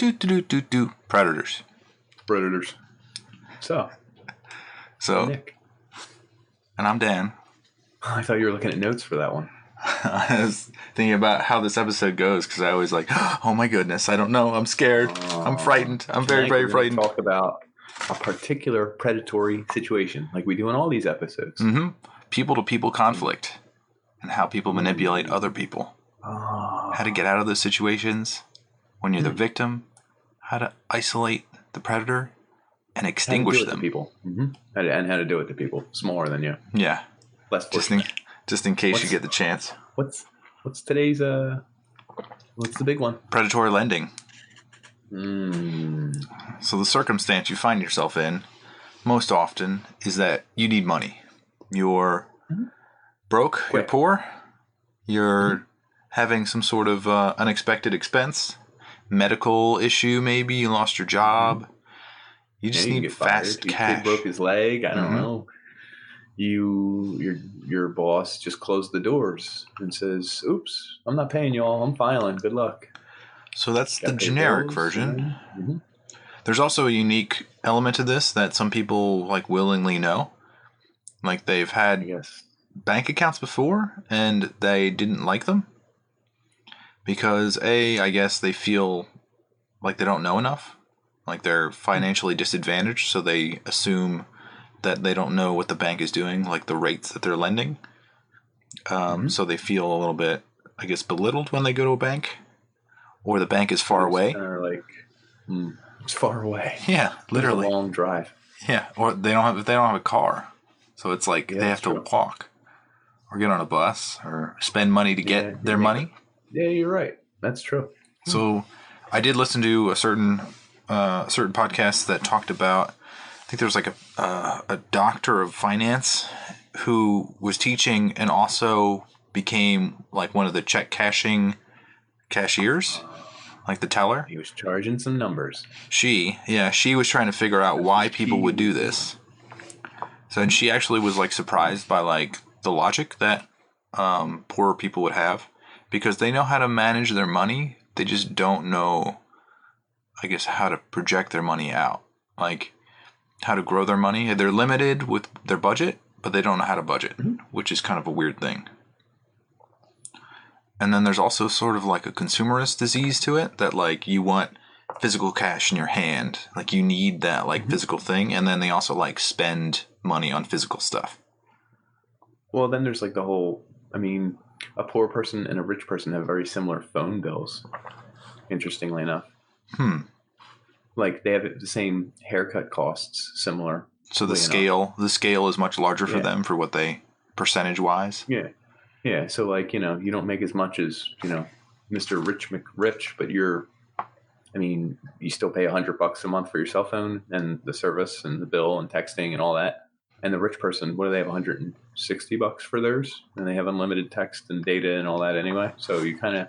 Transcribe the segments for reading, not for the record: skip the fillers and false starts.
Predators. Predators. So Nick. And I'm Dan. I thought you were looking at notes for that one. I was thinking about how this episode goes because I always like, oh my goodness, I don't know, I'm scared, I'm frightened, I'm very, very frightened. Talk about a particular predatory situation, like we do in all these episodes. Mm-hmm. People-to-people conflict, and how people manipulate other people. How to get out of those situations when you're the victim. How to isolate the predator and extinguish them. People. Mm-hmm. And how to do it to people smaller than you. Yeah. Less fortunate. Just in case you get the chance. What's today's what's the big one? Predatory lending. So the circumstance you find yourself in most often is that you need money. You're broke, you're poor, you're having some sort of unexpected expense, medical issue maybe, you lost your job. You just need fast cash. Your kid broke his leg, I don't know. Your boss just closed the doors and says, oops, I'm not paying y'all, I'm filing, good luck. So that's the generic version. There's also a unique element to this that some people like willingly know. Like they've had bank accounts before and they didn't like them because I guess they feel like they don't know enough. Like they're financially disadvantaged, so they assume that they don't know what the bank is doing, like the rates that they're lending. So they feel a little bit, I guess, belittled when they go to a bank, or the bank is far away. It's far away. Yeah, literally. It's a long drive. Yeah, or they don't have a car, so it's like they have to walk, or get on a bus, or spend money to get their money. Yeah, you're right. That's true. So I did listen to a certain podcast that talked about. I think there was like a doctor of finance who was teaching and also became like one of the check cashing cashiers, like the teller. He was charging some numbers. She was trying to figure out why people would do this. So, and she actually was like surprised by like the logic that poorer people would have, because they know how to manage their money. They just don't know, I guess, how to project their money out. Like, how to grow their money. They're limited with their budget, but they don't know how to budget, which is kind of a weird thing. And then there's also sort of like a consumerist disease to it, that like you want physical cash in your hand. Like you need that like physical thing. And then they also like spend money on physical stuff. Well, then there's like the whole, a poor person and a rich person have very similar phone bills, interestingly enough. Like they have the same haircut costs, similar. So the scale is much larger for them for what they percentage wise. Yeah. Yeah. So like, you don't make as much as, Mr. Rich McRich, but you still pay $100 a month for your cell phone and the service and the bill and texting and all that. And the rich person, what do they have? $160 for theirs, and they have unlimited text and data and all that anyway. So you kind of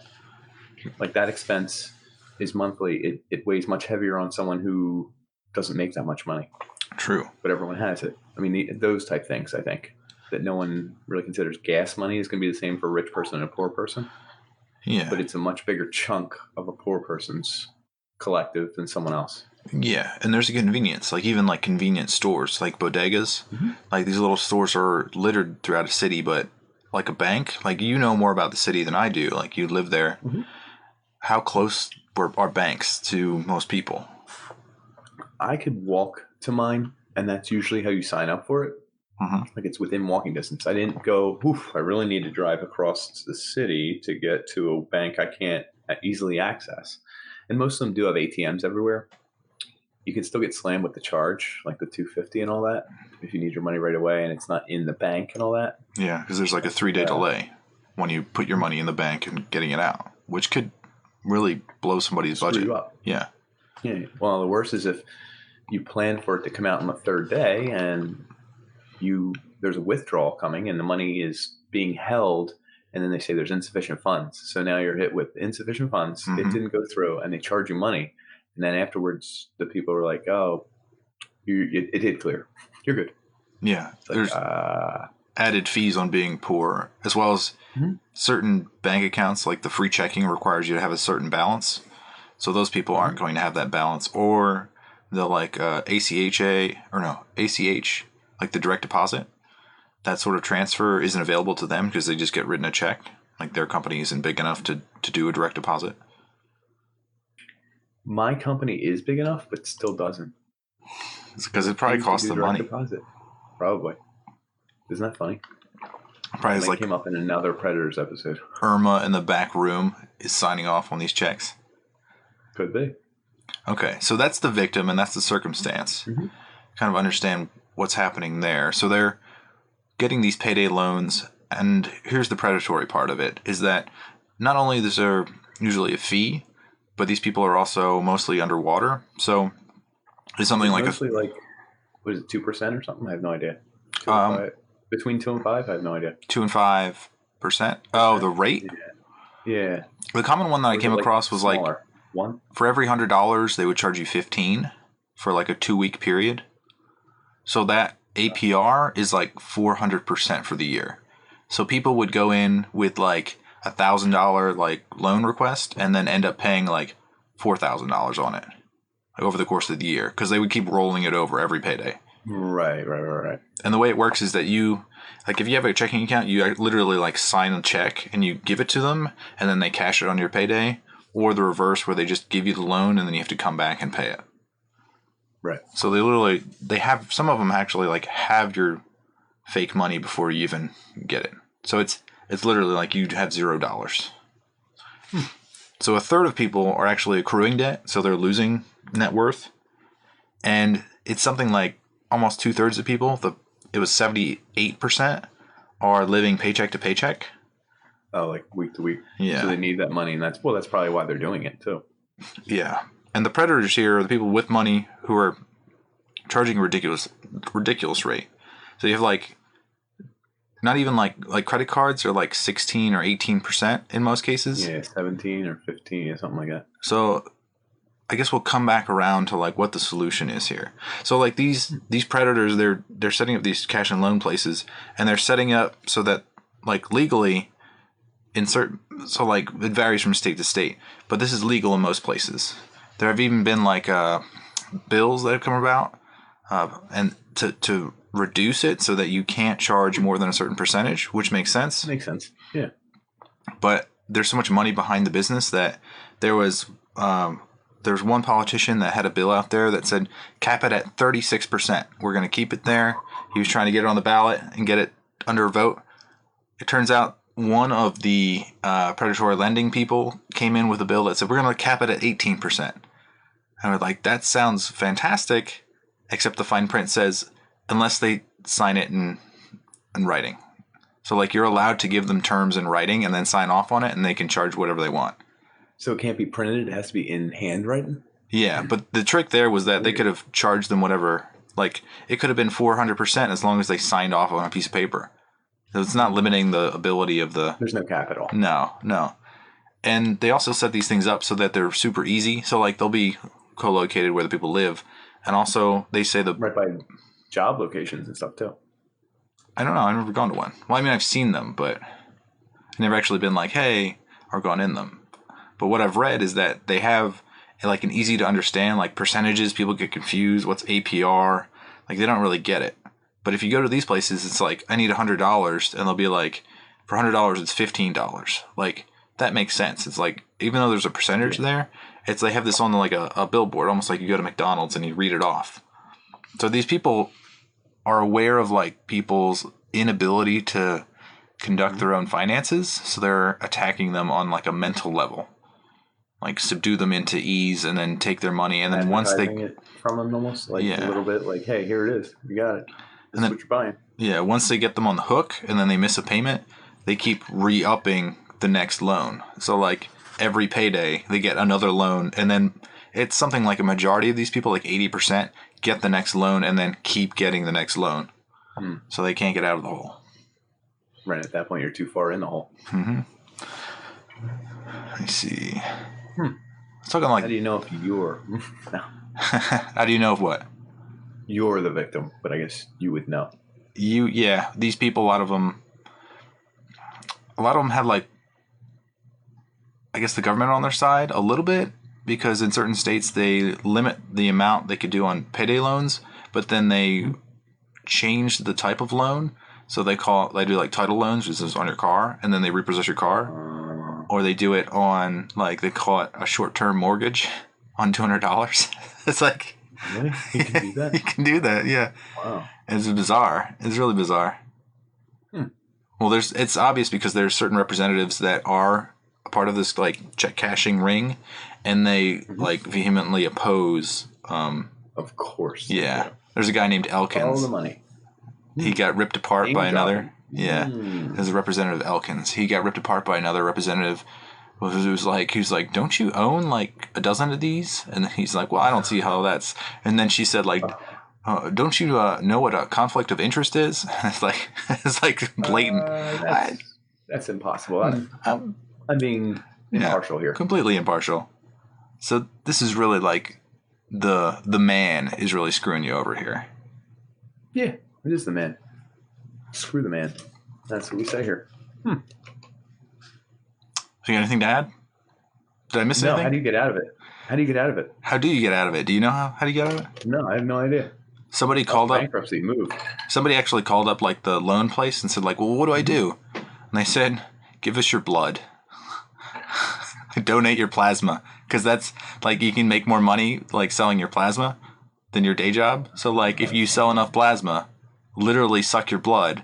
like that expense is monthly. It weighs much heavier on someone who doesn't make that much money. True. But everyone has it. Those type things, I think, that no one really considers. Gas money is going to be the same for a rich person and a poor person. Yeah. But it's a much bigger chunk of a poor person's collective than someone else. Yeah, and there's a convenience, like even like convenience stores, like bodegas. Like these little stores are littered throughout a city, but like a bank, like you know more about the city than I do. Like you live there. How close are banks to most people? I could walk to mine, and that's usually how you sign up for it. Like it's within walking distance. I didn't go, I really need to drive across the city to get to a bank I can't easily access. And most of them do have ATMs everywhere. You can still get slammed with the charge, like the $250 and all that, if you need your money right away and it's not in the bank and all that. Yeah, because there's like a 3-day delay when you put your money in the bank and getting it out, which could really blow somebody's budget. You up. Yeah. Well, the worst is if you plan for it to come out on the 3rd day and there's a withdrawal coming and the money is being held, and then they say there's insufficient funds. So now you're hit with insufficient funds. It didn't go through, and they charge you money. And then afterwards, the people are like, "Oh, it did clear. You're good." Yeah, there's added fees on being poor, as well as certain bank accounts. Like the free checking requires you to have a certain balance. So those people aren't going to have that balance, or the like ACH, like the direct deposit. That sort of transfer isn't available to them because they just get written a check. Like their company isn't big enough to do a direct deposit. My company is big enough, but still doesn't. It's because it probably costs them money. Deposit. Probably. Isn't that funny? Probably is like came up in another Predators episode. Irma in the back room is signing off on these checks. Could be. Okay, so that's the victim and that's the circumstance. Mm-hmm. Kind of understand what's happening there. So they're getting these payday loans, and here's the predatory part of it, is that not only is there usually a fee, but these people are also mostly underwater. So it's something like mostly like, what is it, 2% or something? I have no idea. Between 2 and 5, I have no idea. 2 and 5%. Oh, the rate? Yeah. The common one that I came across was smaller? like, one for every $100, they would charge you 15 for like a 2-week period. So that APR is like 400% for the year. So people would go in with like $1,000 like loan request and then end up paying like $4,000 on it over the course of the year because they would keep rolling it over every payday. Right. And the way it works is that you, like if you have a checking account, you literally like sign a check and you give it to them and then they cash it on your payday, or the reverse where they just give you the loan and then you have to come back and pay it. Right. So they have, some of them actually like have your fake money before you even get it. So it's literally like you have $0. So a third of people are actually accruing debt. So they're losing net worth. And it's something like almost 2/3 of people, it was 78% are living paycheck to paycheck. Oh, like week to week. Yeah. So they need that money, and that's probably why they're doing it too. Yeah. And the predators here are the people with money who are charging a ridiculous rate. So you have like, not even like credit cards are like 16 or 18% in most cases. Yeah, 17 or 15 or something like that. So I guess we'll come back around to like what the solution is here. So like these predators, they're setting up these cash and loan places, and they're setting up so that like legally so like it varies from state to state, but this is legal in most places. There have even been like bills that have come about and to reduce it so that you can't charge more than a certain percentage, which makes sense. Makes sense. Yeah. But there's so much money behind the business that there's one politician that had a bill out there that said cap it at 36%. We're going to keep it there. He was trying to get it on the ballot and get it under a vote. It turns out one of the predatory lending people came in with a bill that said we're going to cap it at 18%. And we're like, that sounds fantastic, except the fine print says unless they sign it in writing. So like you're allowed to give them terms in writing and then sign off on it, and they can charge whatever they want. So it can't be printed. It has to be in handwriting? Yeah, but the trick there was that they could have charged them whatever. Like it could have been 400% as long as they signed off on a piece of paper. So it's not limiting the ability of the... There's no capital. No. And they also set these things up so that they're super easy. So like they'll be co-located where the people live. And also they say right by job locations and stuff too. I don't know. I've never gone to one. Well, I mean, I've seen them, but I've never actually been like, hey, or gone in them. But what I've read is that they have like an easy to understand, like percentages. People get confused. What's APR? Like they don't really get it. But if you go to these places, it's like, I need $100, and they'll be like, for $100, it's $15. Like, that makes sense. It's like, even though there's a percentage there, it's they have this on like a billboard, almost like you go to McDonald's and you read it off. So these people are aware of like people's inability to conduct their own finances, so they're attacking them on like a mental level. Like subdue them into ease and then take their money, and then once they... it from them almost, like a little bit, like, hey, here it is. You got it. This is what you're buying. Yeah, once they get them on the hook and then they miss a payment, they keep re-upping the next loan. So like every payday, they get another loan, and then it's something like a majority of these people, like 80%, get the next loan and then keep getting the next loan. So they can't get out of the hole. Right, at that point, you're too far in the hole. Mm-hmm. Let me see. It's talking like... How do you know if you're... No. How do you know of what? You're the victim, but I guess you would know. These people, a lot of them had like, I guess the government on their side a little bit, because in certain states they limit the amount they could do on payday loans, but then they change the type of loan. So they do like title loans, which is on your car, and then they repossess your car, or they do it on like they call it a short-term mortgage on $200. It's like really, you can do that. You can do that, yeah. Wow, it's bizarre. It's really bizarre. Well, it's obvious because there's certain representatives that are a part of this like check cashing ring, and they like vehemently oppose. Of course. Yeah. There's a guy named Elkins. All the money. He got ripped apart by another. Yeah. Mm. There's a representative Elkins. He got ripped apart by another representative. He was like, don't you own like a dozen of these? And he's like, well, I don't see how that's. And then she said like, don't you know what a conflict of interest is? It's like blatant. That's impossible. I'm being impartial here. Completely impartial. So this is really like the man is really screwing you over here. Yeah, it is the man. Screw the man. That's what we say here. So you got anything to add? Did I miss anything? No, how do you get out of it? How do you get out of it? How do you get out of it? Do you know how do you get out of it? No, I have no idea. Somebody called up. Bankruptcy, move. Somebody actually called up like the loan place and said like, well, what do I do? And they said, give us your blood. Donate your plasma. Because that's like you can make more money like selling your plasma than your day job. So like if you sell enough plasma, literally suck your blood,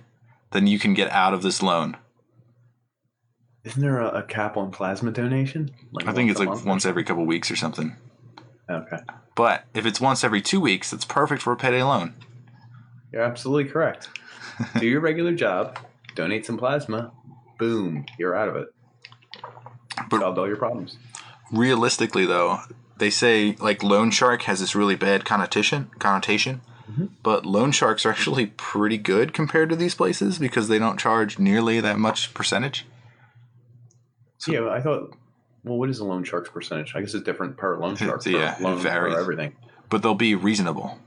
then you can get out of this loan. Isn't there a cap on plasma donation? Like I think it's like once every couple weeks or something. Okay. But if it's once every 2 weeks, it's perfect for a payday loan. You're absolutely correct. Do your regular job, donate some plasma, boom, you're out of it. Solved all your problems. Realistically, though, they say like loan shark has this really bad connotation, but loan sharks are actually pretty good compared to these places because they don't charge nearly that much percentage. So, yeah, I thought, well, what is a loan shark's percentage? I guess it's different per loan shark. Yeah, it varies. For everything. But they'll be reasonable.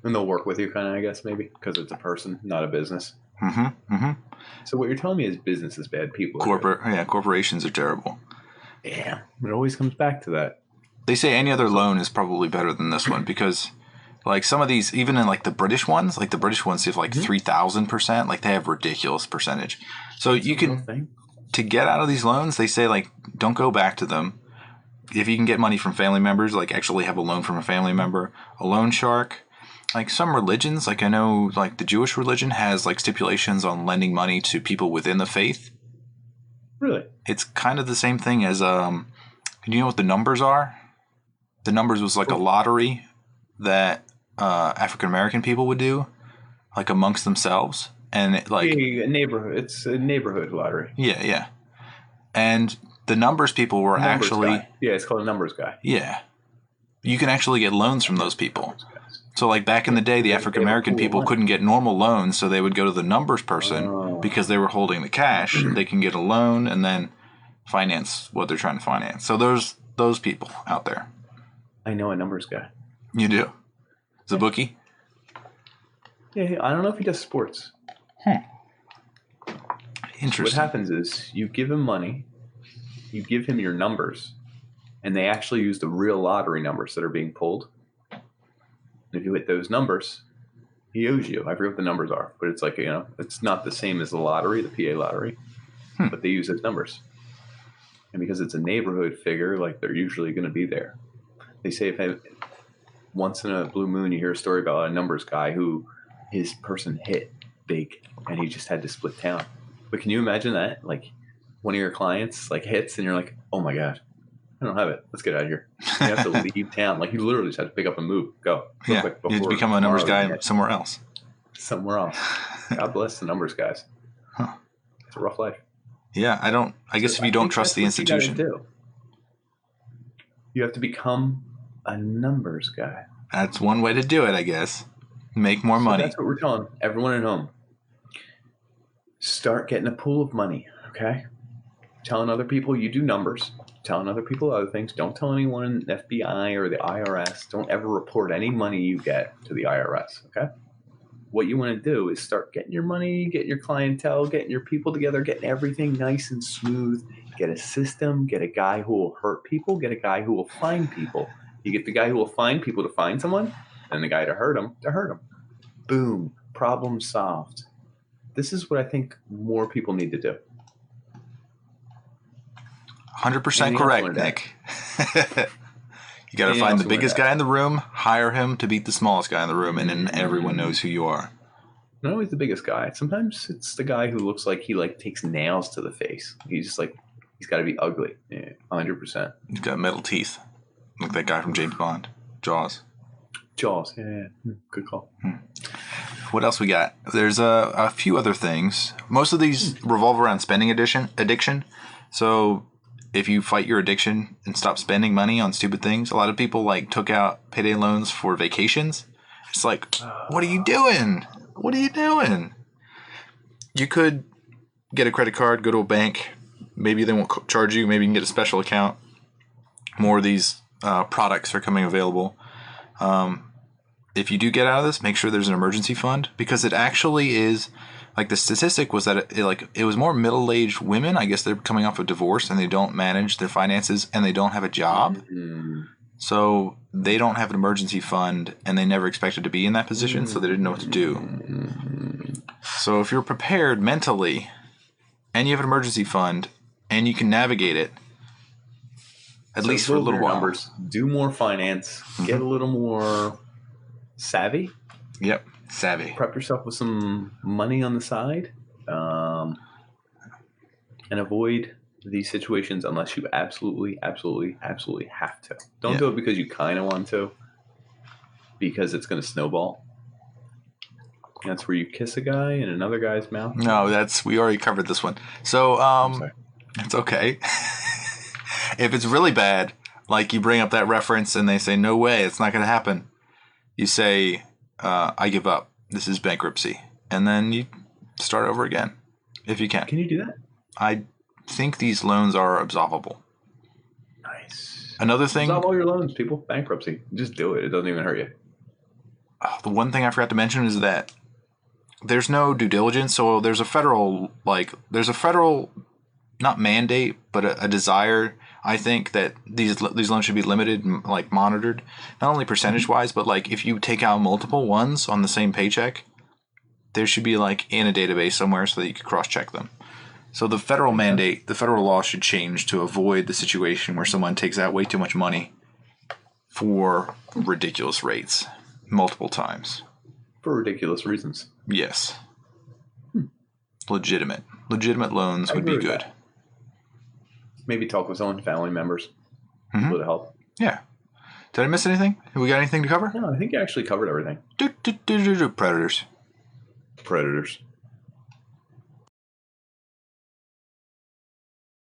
And they'll work with you, kind of, I guess, maybe, because it's a person, not a business. So what you're telling me is business is bad, people corporations are terrible. Yeah, it always comes back to that. They say any other loan is probably better than this one because, like, some of these, even in like the British ones, have like 3,000%. Like they have ridiculous percentage. So you can, to get out of these loans, they say like don't go back to them. If you can get money from family members, like actually have a loan from a family member, a loan shark. Like some religions, like I know, like the Jewish religion has like stipulations on lending money to people within the faith. Really? It's kind of the same thing as do you know what the numbers are? The numbers was like a lottery that African American people would do, like amongst themselves, and a neighborhood. It's a neighborhood lottery. Yeah. And the numbers people were actually it's called a numbers guy. Yeah, you can actually get loans from those people. So, like, back in the day, the African-American people couldn't get normal loans, so they would go to the numbers person because they were holding the cash. They can get a loan and then finance what they're trying to finance. So there's those people out there. I know a numbers guy. You do? Is a bookie? Yeah, I don't know if he does sports. Interesting. What happens is you give him money, you give him your numbers, and they actually use the real lottery numbers that are being pulled. If you hit those numbers, he owes you. I forget what the numbers are, but it's like, it's not the same as the lottery, the PA lottery, but they use those numbers. And because it's a neighborhood figure, like they're usually going to be there. They say once in a blue moon, you hear a story about a numbers guy who his person hit big and he just had to split town. But can you imagine that? Like one of your clients like hits and you're like, oh my God. I don't have it. Let's get out of here. You have to leave town. Like you literally just have to pick up and move. Go. Yeah. You have to become a numbers guy somewhere else. Somewhere else. God bless the numbers guys. Huh. It's a rough life. Yeah, I guess if you don't trust the institution. You have to become a numbers guy. That's one way to do it, I guess. Make more money. That's what we're telling everyone at home. Start getting a pool of money, okay? Telling other people you do numbers. Telling other people other things. Don't tell anyone in the FBI or the IRS. Don't ever report any money you get to the IRS, okay? what you want to do is start getting your money, getting your clientele, getting your people together, getting everything nice and smooth. Get a system, get a guy who will hurt people, get a guy who will find people. You get the guy who will find people to find someone, and the guy to hurt them. Boom, problem solved. This is what I think more people need to do. 100% correct, Nick. You got to find the biggest guy in the room, hire him to beat the smallest guy in the room, and then everyone knows who you are. Not always the biggest guy. Sometimes it's the guy who looks like he takes nails to the face. He's just he's got to be ugly. Yeah, 100%. He's got metal teeth, like that guy from James Bond, Jaws. Yeah. Good call. What else we got? There's a few other things. Most of these revolve around spending addiction. So if you fight your addiction and stop spending money on stupid things, a lot of people took out payday loans for vacations. It's like, what are you doing? What are you doing? You could get a credit card, go to a bank. Maybe they won't charge you. Maybe you can get a special account. More of these products are coming available. If you do get out of this, make sure there's an emergency fund, because it actually is, the statistic was that it was more middle-aged women. I guess they're coming off a divorce and they don't manage their finances and they don't have a job. Mm-hmm. So they don't have an emergency fund and they never expected to be in that position, so they didn't know what to do. Mm-hmm. So if you're prepared mentally and you have an emergency fund and you can navigate it, at least for a little while. Numbers, do more finance, get a little more savvy. Yep, savvy. Prep yourself with some money on the side, and avoid these situations unless you absolutely have to. Don't do it because you kind of want to, because it's going to snowball. That's where you kiss a guy in another guy's mouth. No, we already covered this one. So it's okay. If it's really bad, you bring up that reference and they say, no way, it's not going to happen. You say, I give up. This is bankruptcy. And then you start over again, if you can. Can you do that? I think these loans are absolvable. Nice. Another thing. Absolve all your loans, people. Bankruptcy. Just do it. It doesn't even hurt you. The one thing I forgot to mention is that there's no due diligence. So there's a federal, not mandate, but a desire, I think, that these loans should be limited and monitored, not only percentage wise, but if you take out multiple ones on the same paycheck, there should be in a database somewhere so that you can cross check them. So the federal mandate, the federal law should change to avoid the situation where someone takes out way too much money for ridiculous rates multiple times. For ridiculous reasons. Yes. Legitimate loans would be good. Maybe talk with someone, family members. Mm-hmm. Would help. Yeah. Did I miss anything? Have we got anything to cover? No, I think you actually covered everything. Predators.